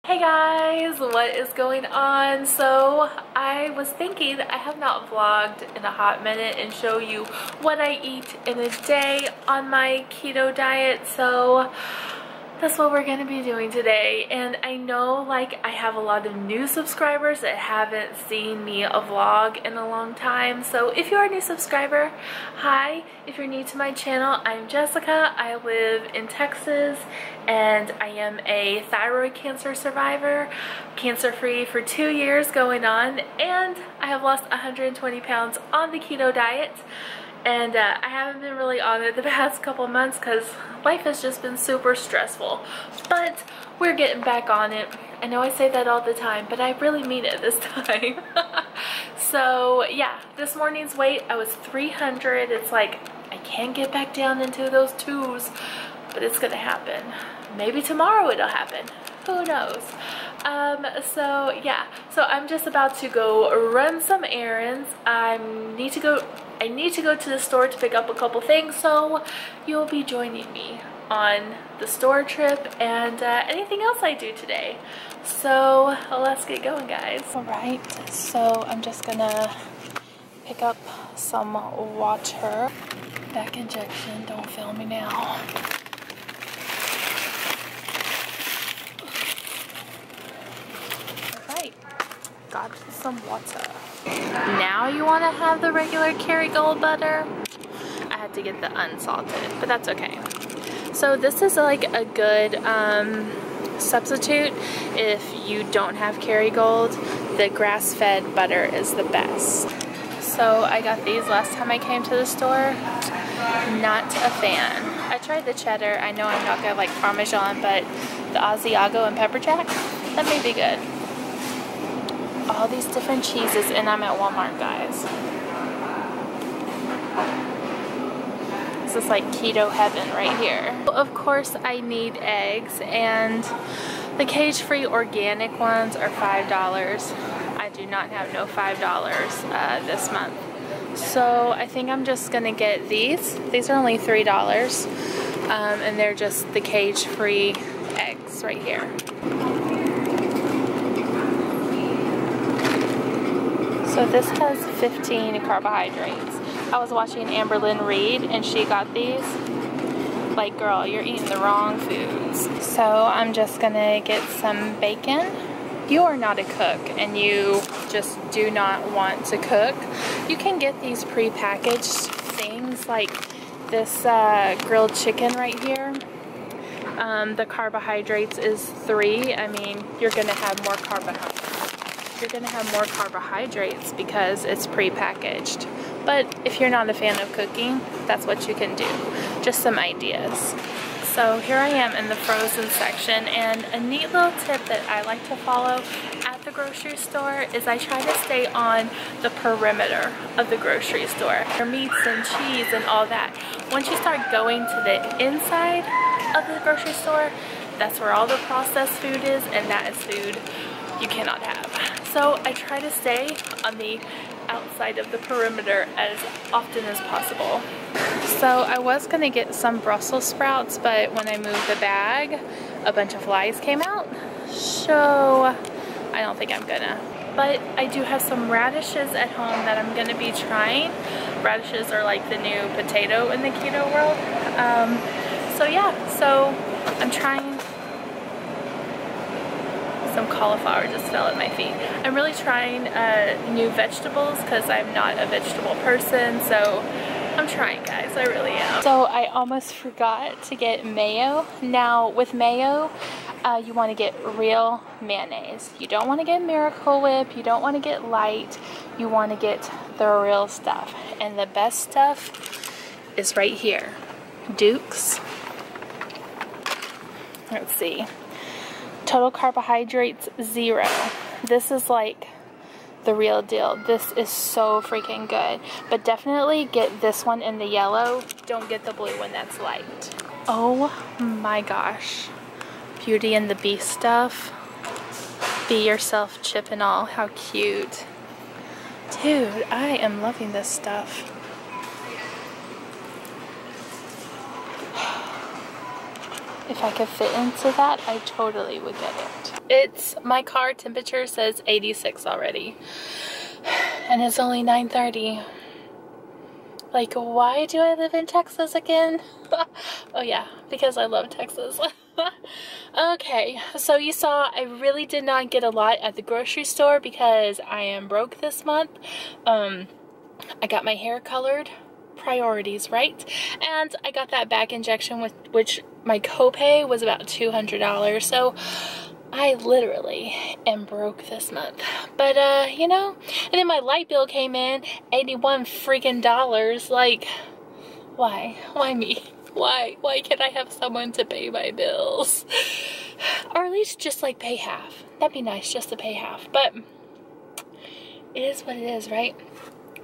Hey guys, what is going on? So I was thinking I have not vlogged in a hot minute and show you what I eat in a day on my keto diet, so that's what we're gonna be doing today. And I know like I have a lot of new subscribers that haven't seen me a vlog in a long time, so if you're a new subscriber, hi. If you're new to my channel, I'm Jessica. I live in Texas and I am a thyroid cancer survivor, cancer-free for 2 years going on, and I have lost 120 pounds on the keto diet. And I haven't been really on it the past couple months because life has just been super stressful. But we're getting back on it. I know I say that all the time, but I really mean it this time. So yeah, this morning's weight, I was 300. It's like, I can't get back down into those twos, but it's gonna happen. Maybe tomorrow it'll happen. Who knows? So yeah, so I'm just about to go run some errands. I need to go to the store to pick up a couple things, so you'll be joining me on the store trip and anything else I do today. So let's get going, guys. Alright, so I'm just gonna pick up some water. Back injection, don't film me now. Alright, got some water. Now you want to have the regular Kerrygold butter. I had to get the unsalted, but that's okay. So this is like a good substitute if you don't have Kerrygold. The grass-fed butter is the best. So I got these last time I came to the store. Not a fan. I tried the cheddar. I know I'm not gonna like Parmesan, but the Asiago and pepper jack, that may be good. All these different cheeses, and I'm at Walmart, guys. This is like keto heaven right here. Of course I need eggs, and the cage-free organic ones are $5. I do not have no $5 this month. So I think I'm just gonna get these. These are only $3, and they're just the cage-free eggs right here. So this has 15 carbohydrates. I was watching Amberlynn Reed and she got these. Like, girl, you're eating the wrong foods. So I'm just gonna get some bacon. If you are not a cook and you just do not want to cook, you can get these pre-packaged things like this grilled chicken right here. The carbohydrates is 3. I mean, you're gonna have more carbohydrates. You're gonna have more carbohydrates because it's pre-packaged. But if you're not a fan of cooking, that's what you can do. Just some ideas. So here I am in the frozen section, and a neat little tip that I like to follow at the grocery store is I try to stay on the perimeter of the grocery store. For meats and cheese and all that. Once you start going to the inside of the grocery store, that's where all the processed food is, and that is food you cannot have. So I try to stay on the outside of the perimeter as often as possible. So I was gonna get some Brussels sprouts, but when I moved the bag, a bunch of flies came out. So I don't think I'm gonna. But I do have some radishes at home that I'm gonna be trying. Radishes are like the new potato in the keto world. So yeah, so I'm trying. Some cauliflower just fell at my feet. I'm really trying new vegetables because I'm not a vegetable person, so I'm trying, guys. I really am. So I almost forgot to get mayo. Now with mayo, you want to get real mayonnaise. You don't want to get Miracle Whip. You don't want to get light. You want to get the real stuff. And the best stuff is right here. Duke's. Let's see. Total carbohydrates 0. This is like the real deal. This is so freaking good. But definitely get this one in the yellow. Don't get the blue one that's light. Oh my gosh. Beauty and the Beast stuff. Be yourself chip and all. How cute. Dude, I am loving this stuff. If I could fit into that, I totally would get it. my car temperature says 86 already. And it's only 9:30. Like, why do I live in Texas again? Oh yeah, because I love Texas. Okay, so you saw I really did not get a lot at the grocery store because I am broke this month. I got my hair colored. Priorities, right? And I got that back injection, with which my copay was about $200. So I literally am broke this month. But you know, and then my light bill came in, $81 freaking dollars. Like, why me? Why can't I have someone to pay my bills? Or at least just like pay half. That'd be nice, just to pay half. But it is what it is, right?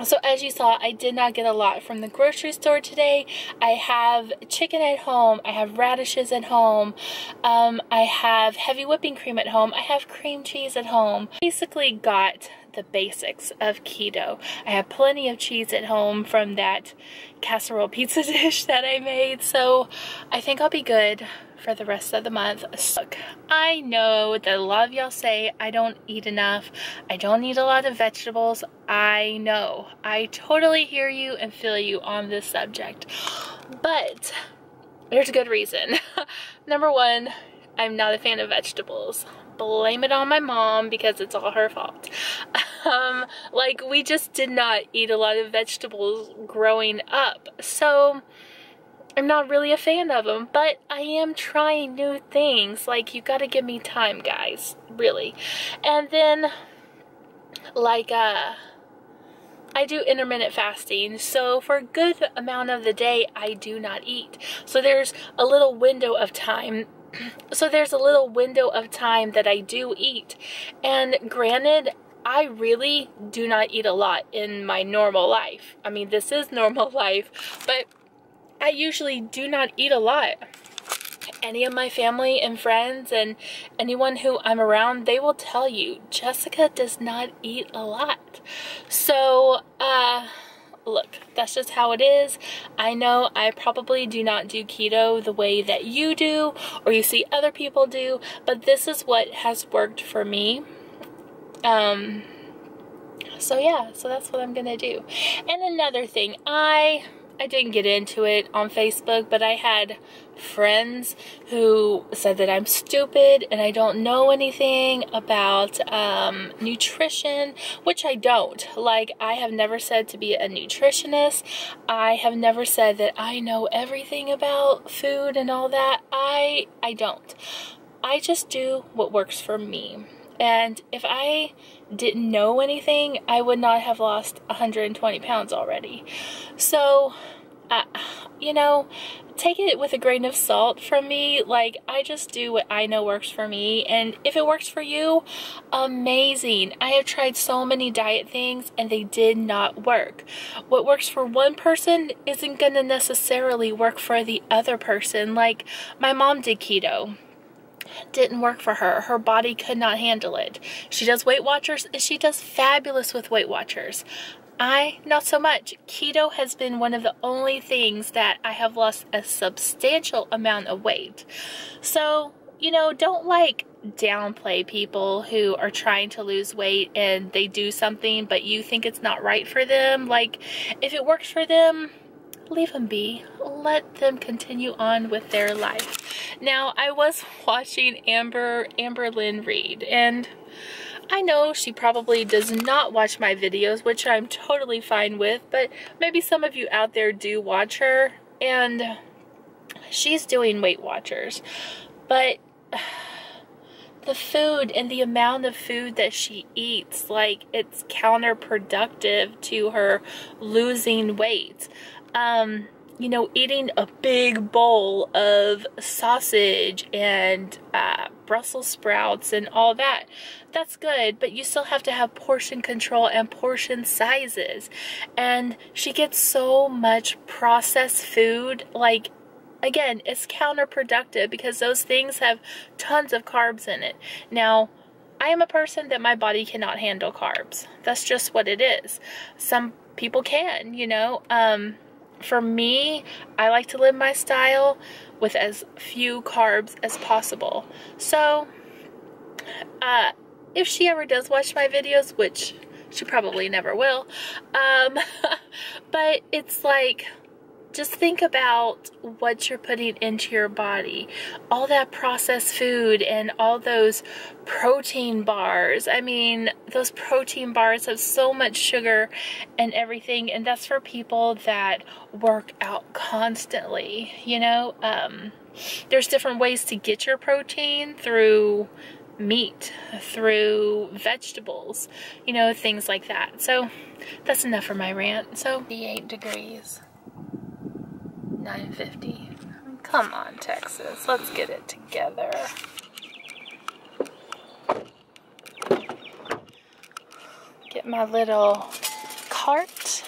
So as you saw, I did not get a lot from the grocery store today. I have chicken at home. I have radishes at home. I have heavy whipping cream at home. I have cream cheese at home. Basically got the basics of keto. I have plenty of cheese at home from that casserole pizza dish that I made. So I think I'll be good for the rest of the month. Look, I know that a lot of y'all say I don't eat enough. I don't eat a lot of vegetables. I know. I totally hear you and feel you on this subject. But there's a good reason. Number one, I'm not a fan of vegetables. Blame it on my mom because it's all her fault. Like, we just did not eat a lot of vegetables growing up. So I'm not really a fan of them, but I am trying new things. Like, you gotta give me time, guys, really. And then, like, I do intermittent fasting, so for a good amount of the day, I do not eat. So there's a little window of time. So there's a little window of time that I do eat. And granted, I really do not eat a lot in my normal life. I mean, this is normal life, but I usually do not eat a lot. Any of my family and friends and anyone who I'm around, they will tell you, Jessica does not eat a lot. So, look, that's just how it is. I know I probably do not do keto the way that you do or you see other people do, but this is what has worked for me. So yeah, so that's what I'm gonna do. And another thing, I didn't get into it on Facebook, but I had friends who said that I'm stupid and I don't know anything about nutrition, which I don't. Like, I have never said to be a nutritionist. I have never said that I know everything about food and all that. I don't. I just do what works for me. And if I didn't know anything, I would not have lost 120 pounds already. So, you know, take it with a grain of salt from me. Like, I just do what I know works for me. And if it works for you, amazing. I have tried so many diet things and they did not work. What works for one person isn't going to necessarily work for the other person. Like, my mom did keto. Didn't work for her. Her body could not handle it. She does Weight Watchers and she does fabulous with Weight Watchers. Not so much. Keto has been one of the only things that I have lost a substantial amount of weight. So, you know, don't like downplay people who are trying to lose weight and they do something but you think it's not right for them. Like, if it works for them, leave them be. Let them continue on with their life. Now, I was watching Amber Lynn Reed, and I know she probably does not watch my videos, which I'm totally fine with, but maybe some of you out there do watch her, and she's doing Weight Watchers. But the food and the amount of food that she eats, like, it's counterproductive to her losing weight. You know, eating a big bowl of sausage and Brussels sprouts and all that, that's good, but you still have to have portion control and portion sizes. And she gets so much processed food, like, again, it's counterproductive because those things have tons of carbs in it. Now, I am a person that my body cannot handle carbs. That's just what it is. Some people can, you know. For me, I like to live my style with as few carbs as possible. So, if she ever does watch my videos, which she probably never will, but it's like, just think about what you're putting into your body. All that processed food and all those protein bars. I mean, those protein bars have so much sugar and everything, and that's for people that work out constantly, you know? There's different ways to get your protein through meat, through vegetables, you know, things like that. So that's enough for my rant. So 88 degrees. 9:50. Come on, Texas. Let's get it together. Get my little cart.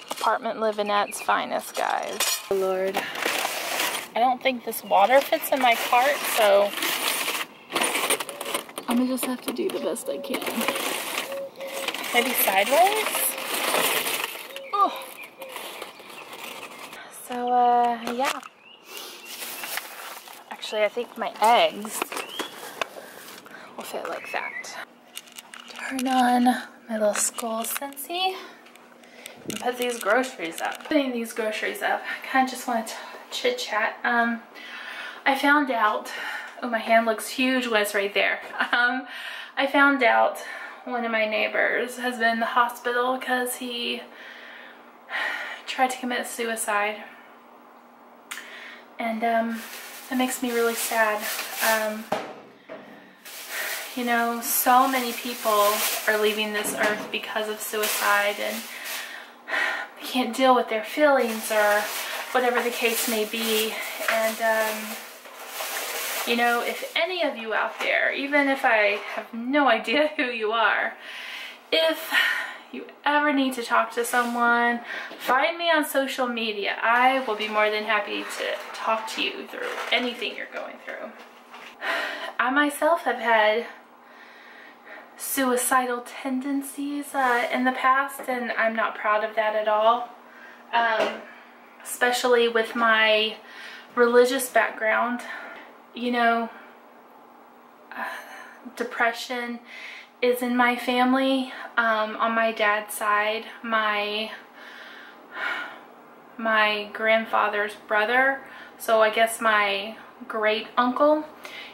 Apartment living at its finest, guys. Oh, Lord. I don't think this water fits in my cart, so I'm gonna just have to do the best I can. Maybe sideways? So, yeah. Actually, I think my eggs will fit like that. Turn on my little skull Scentsy and put these groceries up. Putting these groceries up, I kind of just want to chit chat. I found out, oh, my hand looks huge when it's right there. I found out one of my neighbors has been in the hospital because he tried to commit suicide. And that makes me really sad. You know, so many people are leaving this earth because of suicide, and they can't deal with their feelings or whatever the case may be. And you know, if any of you out there, even if I have no idea who you are, if you ever need to talk to someone, find me on social media. I will be more than happy to talk to you through anything you're going through. I myself have had suicidal tendencies in the past, and I'm not proud of that at all. Especially with my religious background. You know, depression is in my family. On my dad's side, my grandfather's brother, so I guess my great uncle,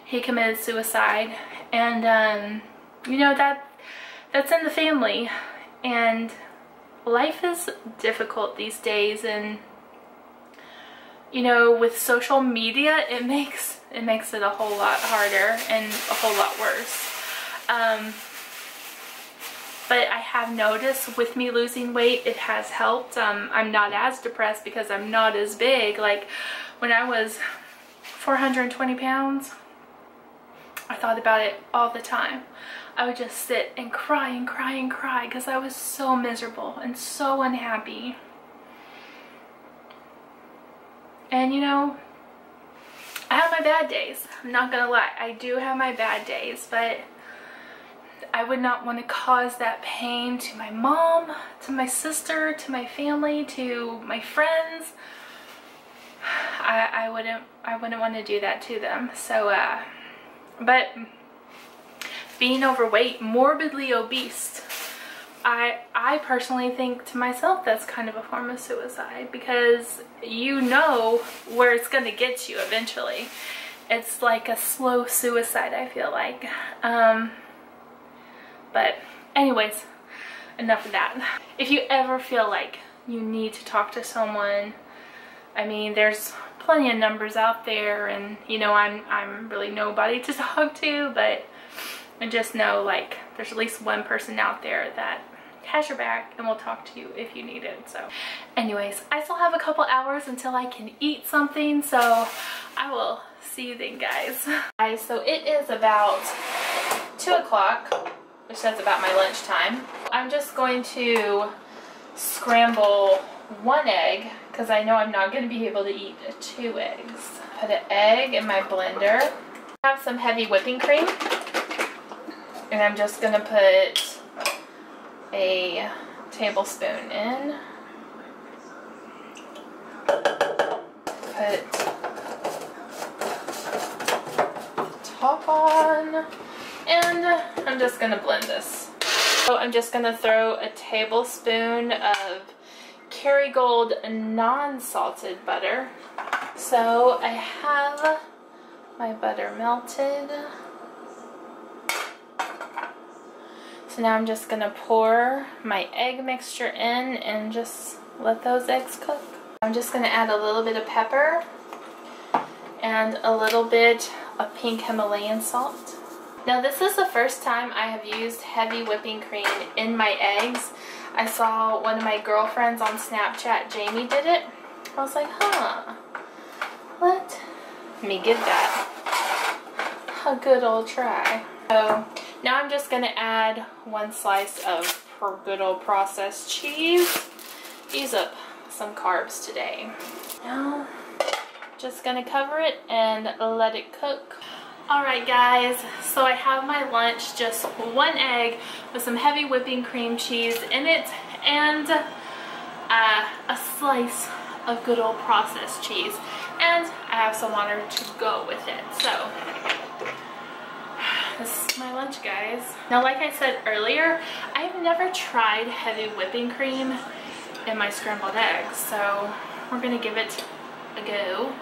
he committed suicide. And you know, that's in the family, and life is difficult these days. And you know, with social media, it makes it a whole lot harder and a whole lot worse. But I have noticed with me losing weight, it has helped. I'm not as depressed because I'm not as big. Like when I was 420 pounds, I thought about it all the time. I would just sit and cry and cry and cry because I was so miserable and so unhappy. And you know, I have my bad days. I'm not gonna lie. I do have my bad days, but I would not want to cause that pain to my mom, to my sister, to my family, to my friends. I wouldn't want to do that to them. So, but being overweight, morbidly obese, I personally think to myself that's kind of a form of suicide, because you know where it's going to get you eventually. It's like a slow suicide, I feel like. But anyways, enough of that. If you ever feel like you need to talk to someone, I mean, there's plenty of numbers out there, and you know, I'm really nobody to talk to, but I just know like there's at least one person out there that has your back and will talk to you if you need it. So anyways, I still have a couple hours until I can eat something, so I will see you then, guys. Guys, so it is about 2 o'clock, which says about my lunchtime. I'm just going to scramble 1 egg because I know I'm not going to be able to eat 2 eggs. Put an egg in my blender. I have some heavy whipping cream, and I'm just going to put a tablespoon in. Put on. And I'm just gonna blend this. So I'm just gonna throw a tablespoon of Kerrygold non-salted butter. So I have my butter melted. So now I'm just gonna pour my egg mixture in and just let those eggs cook. I'm just gonna add a little bit of pepper and a little bit of pink Himalayan salt. Now this is the first time I have used heavy whipping cream in my eggs. I saw one of my girlfriends on Snapchat, Jamie, did it. I was like, huh, let me give that a good old try. So now I'm just gonna add 1 slice of good old processed cheese. Use up some carbs today. Now just gonna cover it and let it cook. Alright guys, so I have my lunch, just 1 egg with some heavy whipping cream cheese in it and a slice of good old processed cheese, and I have some water to go with it. So this is my lunch, guys. Now like I said earlier, I've never tried heavy whipping cream in my scrambled eggs, so we're gonna give it a go.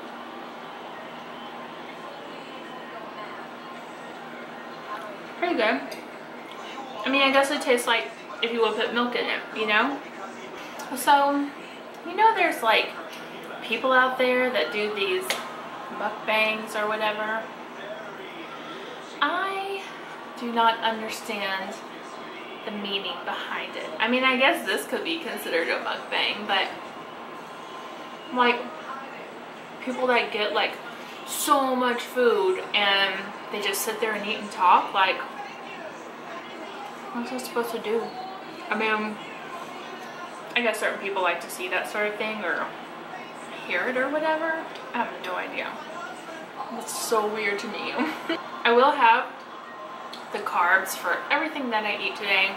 Pretty good. I mean, I guess it tastes like if you would put milk in it, you know? So, you know there's like people out there that do these mukbangs or whatever. I do not understand the meaning behind it. I mean, I guess this could be considered a mukbang, but like people that get like so much food and they just sit there and eat and talk, like, what's that supposed to do? I mean, I guess certain people like to see that sort of thing or hear it or whatever. I have no idea. It's so weird to me. I will have the carbs for everything that I eat today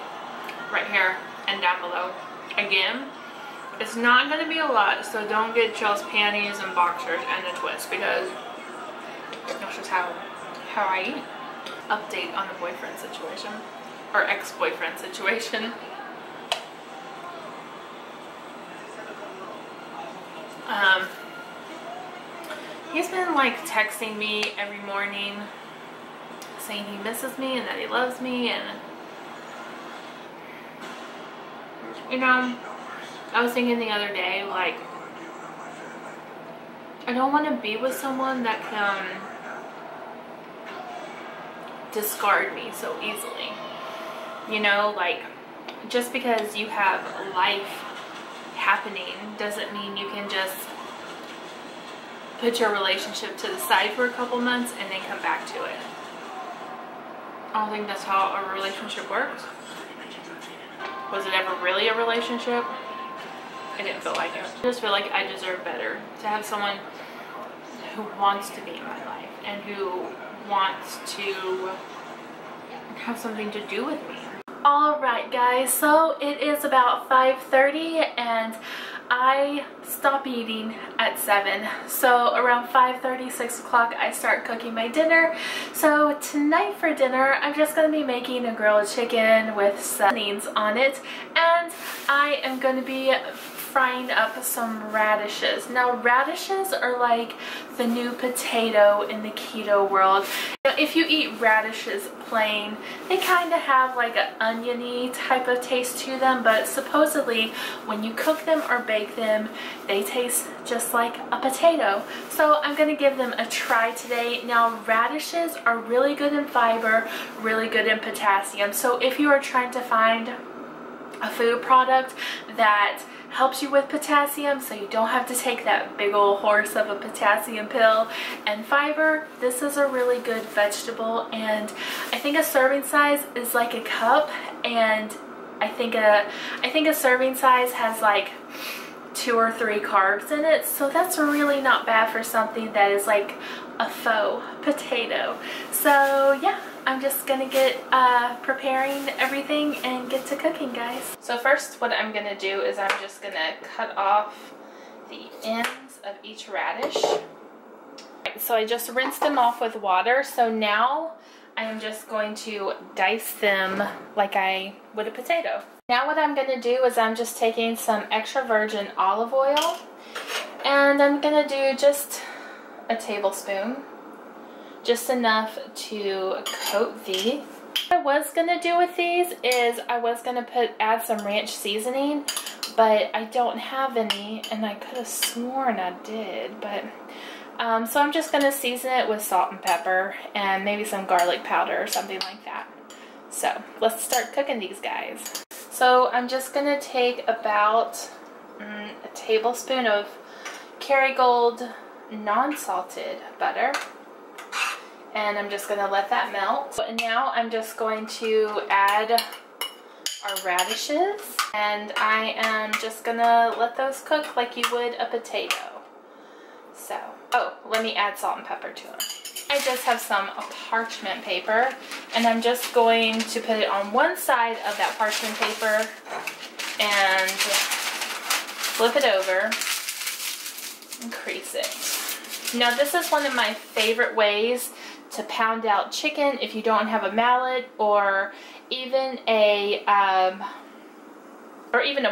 right here and down below. Again, it's not going to be a lot, so don't get Chell's panties and boxers and a twist, because that's just how I eat. Update on the boyfriend situation, or ex-boyfriend situation. He's been like texting me every morning saying he misses me and that he loves me, and you know, I was thinking the other day, like, I don't want to be with someone that can discard me so easily. You know, like, just because you have life happening doesn't mean you can just put your relationship to the side for a couple months and then come back to it. I don't think that's how a relationship works. Was it ever really a relationship? I didn't feel like it. I just feel like I deserve better. To have someone who wants to be in my life and who wants to have something to do with me. Alright guys, so it is about 5:30 and I stop eating at 7. So around 5:30, 6 o'clock, I start cooking my dinner. So tonight for dinner, I'm just going to be making a grilled chicken with seasonings on it. And I am going to be frying up some radishes. Now radishes are like the new potato in the keto world. Now, if you eat radishes plain, they kind of have like an oniony type of taste to them, but supposedly when you cook them or bake them, they taste just like a potato. So I'm going to give them a try today. Now radishes are really good in fiber, really good in potassium. So if you are trying to find a food product that helps you with potassium so you don't have to take that big old horse of a potassium pill, and fiber, this is a really good vegetable. And I think a serving size is like a cup, and I think a serving size has like 2 or 3 carbs in it, so that's really not bad for something that is like a faux potato. So yeah, I'm just gonna get preparing everything and get to cooking, guys. So first what I'm gonna do is I'm just gonna cut off the ends of each radish. So I just rinsed them off with water. So now I am just going to dice them like I would a potato. Now what I'm going to do is I'm just taking some extra virgin olive oil, and I'm going to do just a tablespoon, just enough to coat these. What I was going to do with these is I was going to add some ranch seasoning, but I don't have any, and I could have sworn I did, but so I'm just going to season it with salt and pepper and maybe some garlic powder or something like that. So let's start cooking these guys. So I'm just going to take about a tablespoon of Kerrygold non-salted butter, and I'm just going to let that melt. And now I'm just going to add our radishes, and I am just going to let those cook like you would a potato. So, oh, let me add salt and pepper to them. I just have some parchment paper, and I'm just going to put it on one side of that parchment paper and flip it over and crease it. Now this is one of my favorite ways to pound out chicken if you don't have a mallet or even a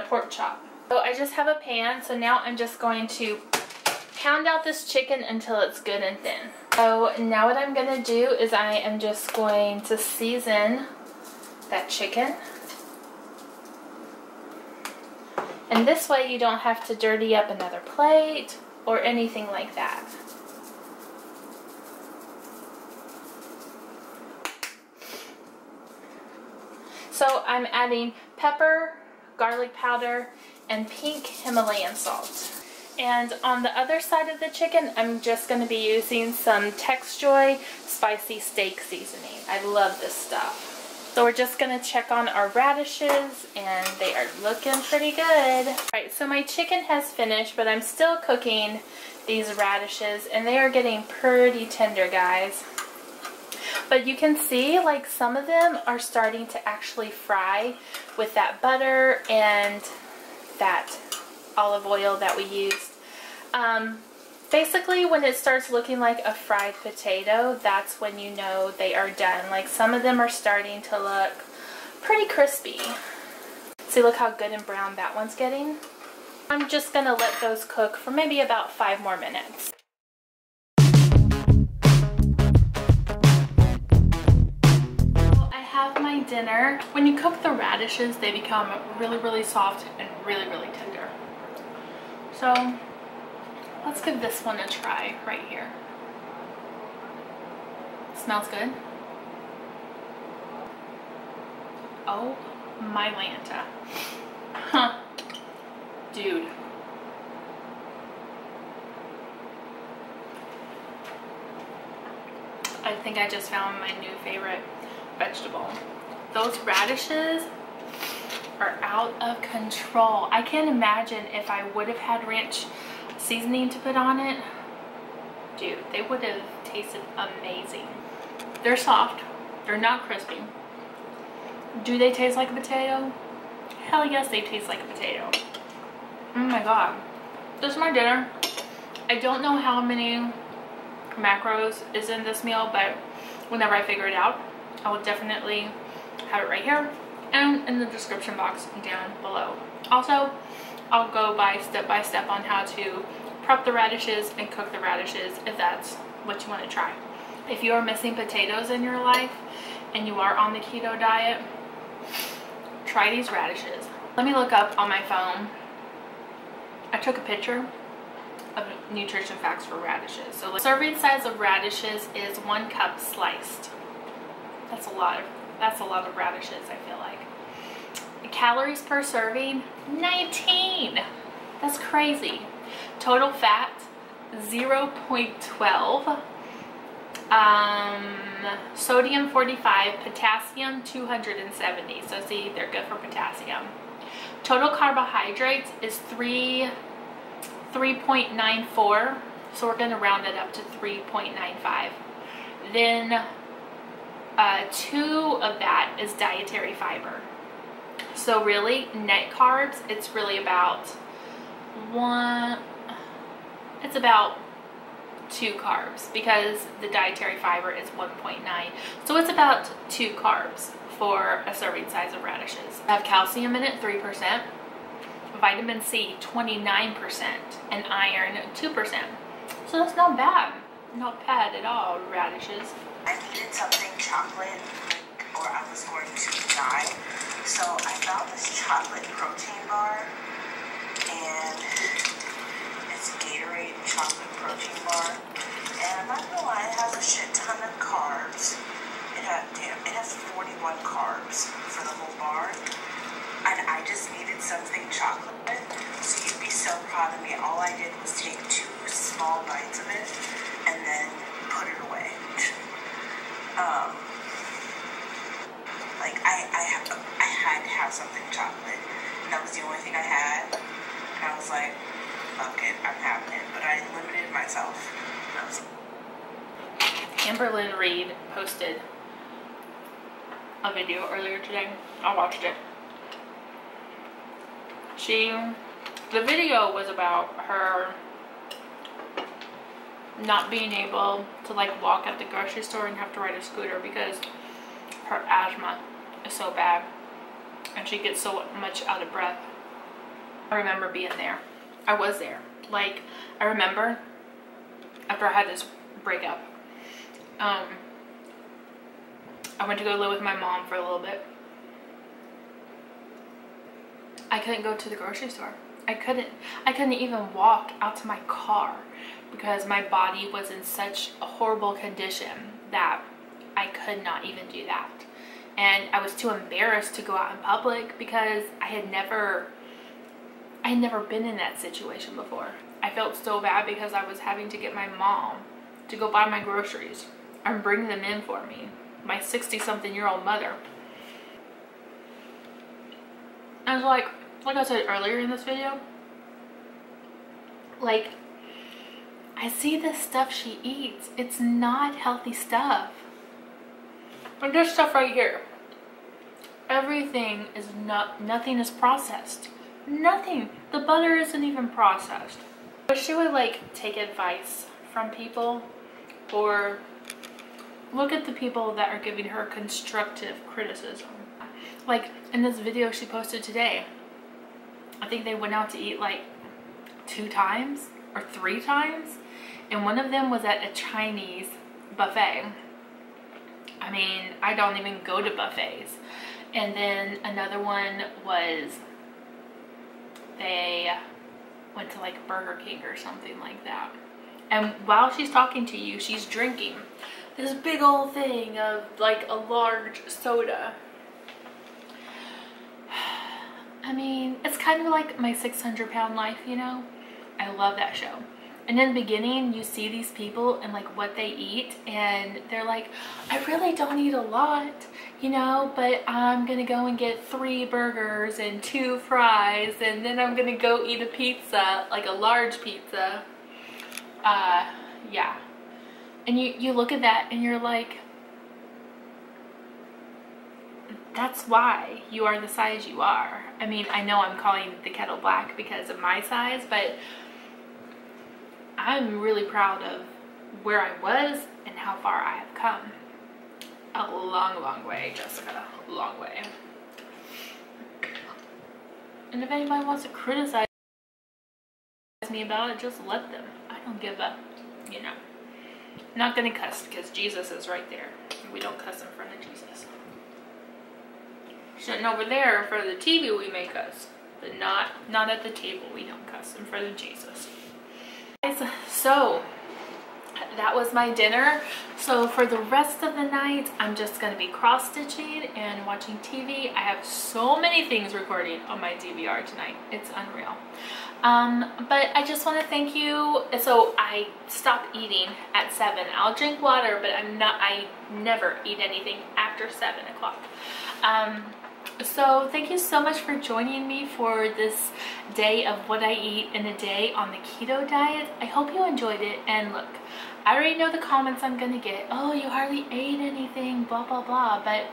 pork chop. So I just have a pan, so now I'm just going to pound out this chicken until it's good and thin. So now what I'm going to do is I am just going to season that chicken. And this way you don't have to dirty up another plate or anything like that. So I'm adding pepper, garlic powder, and pink Himalayan salt. And on the other side of the chicken, I'm just going to be using some Texjoy spicy steak seasoning. I love this stuff. So we're just going to check on our radishes, and they are looking pretty good. Alright, so my chicken has finished, but I'm still cooking these radishes, and they are getting pretty tender, guys. But you can see, like, some of them are starting to actually fry with that butter and that olive oil that we used. Basically when it starts looking like a fried potato, that's when you know they are done. Like, some of them are starting to look pretty crispy. See, look how good and brown that one's getting. I'm just gonna let those cook for maybe about 5 more minutes. I have my dinner. When you cook the radishes, they become really soft and really tender. So let's give this one a try right here. Smells good. Oh my Lanta. Huh. Dude. I think I just found my new favorite vegetable. Those radishes are out of control. I can't imagine if I would have had ranch seasoning to put on it. Dude, they would have tasted amazing. They're soft. They're not crispy. Do they taste like a potato? Hell yes, they taste like a potato. Oh my god. This is my dinner. I don't know how many macros is in this meal, but whenever I figure it out, I will definitely have it right here and in the description box down below. Also, I'll go step by step on how to prep the radishes and cook the radishes if that's what you want to try. If you are missing potatoes in your life and you are on the keto diet, try these radishes. Let me look up on my phone. I took a picture of nutrition facts for radishes. So the serving size of radishes is 1 cup sliced. That's a lot of radishes, I feel like. The calories per serving, 19. That's crazy. Total fat, 0.12. Sodium 45, potassium 270. So see, they're good for potassium. Total carbohydrates is 3.94. So we're going to round it up to 3.95. Then 2 of that is dietary fiber. So really, net carbs, it's really about 2 carbs because the dietary fiber is 1.9. So it's about 2 carbs for a serving size of radishes. I have calcium in it, 3%, vitamin C, 29%, and iron, 2%. So that's not bad. Not bad at all, radishes. I needed something chocolate, or I was going to die. So I found this chocolate protein bar, and it's Gatorade chocolate protein bar. And I'm not gonna lie, it has a shit ton of carbs. It has 41 carbs for the whole bar. And I just needed something chocolate. So you'd be so proud of me. All I did was take 2 small bites of it and then put it away. I had to have something chocolate, and that was the only thing I had, and I was like, fuck it, I'm having it, but I limited myself. Amberlynn Reed posted a video earlier today. I watched it. The video was about her not being able to like walk at the grocery store and have to ride a scooter because her asthma is so bad and she gets so much out of breath. I remember being there. I was there. Like, I remember after I had this breakup, I went to go live with my mom for a little bit. I couldn't go to the grocery store. I couldn't even walk out to my car because my body was in such a horrible condition that I could not even do that. And I was too embarrassed to go out in public because I had never been in that situation before. I felt so bad because I was having to get my mom to go buy my groceries and bring them in for me, my 60-something-year-old mother. And like I said earlier in this video, like, I see this stuff she eats. It's not healthy stuff. Like this stuff right here. Everything is nothing is processed. Nothing. The butter isn't even processed. But she would like take advice from people or look at the people that are giving her constructive criticism. Like in this video she posted today, I think they went out to eat like 2 times or 3 times, and one of them was at a Chinese buffet. I mean, I don't even go to buffets. And then another one was they went to like Burger King or something like that. And while she's talking to you, she's drinking this big old thing of like a large soda. I mean, it's kind of like My 600-Pound Life, you know? I love that show. And in the beginning, you see these people and like what they eat, and they're like, I really don't eat a lot, you know, but I'm gonna go and get 3 burgers and 2 fries, and then I'm gonna go eat a pizza, like a large pizza. Yeah. And you look at that and you're like, that's why you are the size you are. I mean, I know I'm calling the kettle black because of my size, but I'm really proud of where I was and how far I have come. A long, long way, Jessica. A long way. And if anybody wants to criticize me about it, just let them. I don't give up, you know. I'm not gonna cuss because Jesus is right there. We don't cuss in front of Jesus. Sitting over there in front of the TV we may cuss, but not at the table. We don't cuss in front of Jesus. So that was my dinner. So for the rest of the night, I'm just going to be cross-stitching and watching TV. I have so many things recording on my DVR tonight. It's unreal. But I just want to thank you. So I stopped eating at 7. I'll drink water, but I never eat anything after 7 o'clock. So thank you so much for joining me for this day of what I eat in a day on the keto diet. I hope you enjoyed it. And look, I already know the comments I'm gonna get. Oh, you hardly ate anything, blah blah blah. But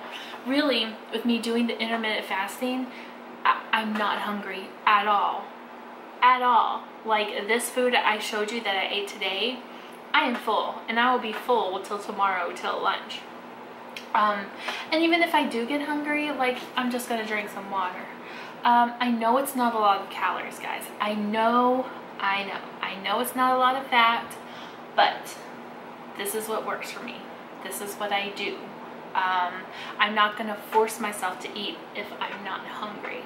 really, with me doing the intermittent fasting, I'm not hungry at all. At all. Like this food I showed you that I ate today, I am full, and I will be full till tomorrow, till lunch. And even if I do get hungry, like, I'm just gonna drink some water. I know it's not a lot of calories, guys. I know it's not a lot of fat, but this is what works for me. This is what I do. I'm not gonna force myself to eat if I'm not hungry.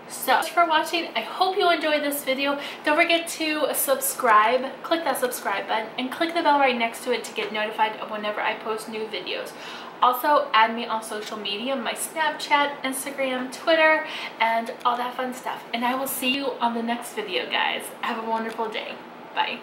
So, thanks for watching. I hope you enjoyed this video. Don't forget to subscribe, click that subscribe button, and click the bell right next to it to get notified of whenever I post new videos. Also, add me on social media, my Snapchat, Instagram, Twitter, and all that fun stuff. And I will see you on the next video, guys. Have a wonderful day. Bye.